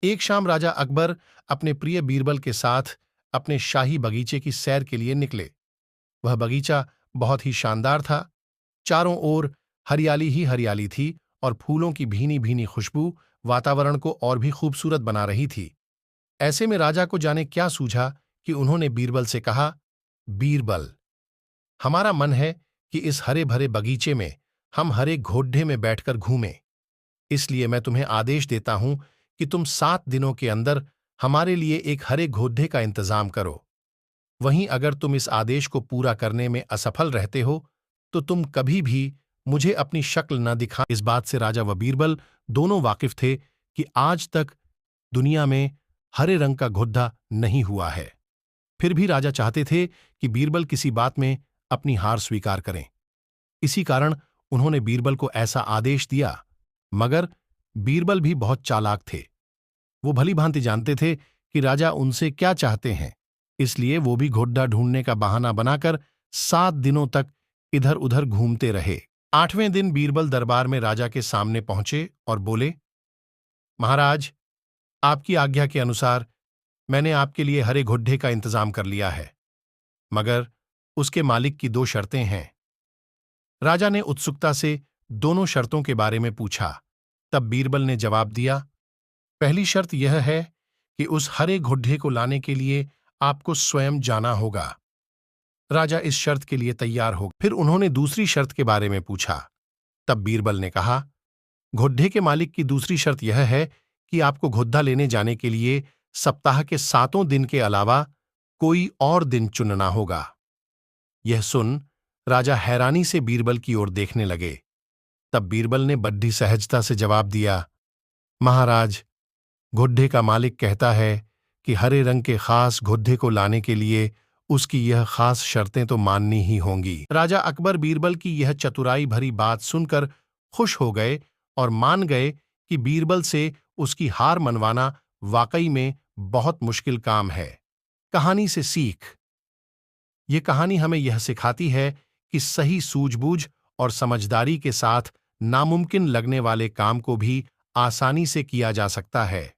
एक शाम राजा अकबर अपने प्रिय बीरबल के साथ अपने शाही बगीचे की सैर के लिए निकले। वह बगीचा बहुत ही शानदार था। चारों ओर हरियाली ही हरियाली थी और फूलों की भीनी भीनी खुशबू वातावरण को और भी खूबसूरत बना रही थी। ऐसे में राजा को जाने क्या सूझा कि उन्होंने बीरबल से कहा, बीरबल, हमारा मन है कि इस हरे भरे बगीचे में हम हरे घोड्डे में बैठकर घूमें। इसलिए मैं तुम्हें आदेश देता हूं कि तुम 7 दिनों के अंदर हमारे लिए एक हरे घोड्डे का इंतजाम करो। वहीं अगर तुम इस आदेश को पूरा करने में असफल रहते हो तो तुम कभी भी मुझे अपनी शक्ल न दिखा। इस बात से राजा व बीरबल दोनों वाकिफ थे कि आज तक दुनिया में हरे रंग का घोड्डा नहीं हुआ है। फिर भी राजा चाहते थे कि बीरबल किसी बात में अपनी हार स्वीकार करें। इसी कारण उन्होंने बीरबल को ऐसा आदेश दिया। मगर बीरबल भी बहुत चालाक थे। वो भली भांति जानते थे कि राजा उनसे क्या चाहते हैं। इसलिए वो भी घोड्डा ढूंढने का बहाना बनाकर 7 दिनों तक इधर उधर घूमते रहे। 8वें दिन बीरबल दरबार में राजा के सामने पहुंचे और बोले, महाराज, आपकी आज्ञा के अनुसार मैंने आपके लिए हरे घोड्डे का इंतजाम कर लिया है, मगर उसके मालिक की 2 शर्तें हैं। राजा ने उत्सुकता से दोनों शर्तों के बारे में पूछा। तब बीरबल ने जवाब दिया, पहली शर्त यह है कि उस हरे घोड्डे को लाने के लिए आपको स्वयं जाना होगा। राजा इस शर्त के लिए तैयार हो। फिर उन्होंने दूसरी शर्त के बारे में पूछा। तब बीरबल ने कहा, घोड्डे के मालिक की दूसरी शर्त यह है कि आपको घोड्डा लेने जाने के लिए सप्ताह के 7 दिन के अलावा कोई और दिन चुनना होगा। यह सुन राजा हैरानी से बीरबल की ओर देखने लगे। तब बीरबल ने बड्डी सहजता से जवाब दिया, महाराज, घोड्डे का मालिक कहता है कि हरे रंग के खास घोड्डे को लाने के लिए उसकी यह खास शर्तें तो माननी ही होंगी। राजा अकबर बीरबल की यह चतुराई भरी बात सुनकर खुश हो गए और मान गए कि बीरबल से उसकी हार मनवाना वाकई में बहुत मुश्किल काम है। कहानी से सीख। ये कहानी हमें यह सिखाती है कि सही सूझबूझ और समझदारी के साथ नामुमकिन लगने वाले काम को भी आसानी से किया जा सकता है।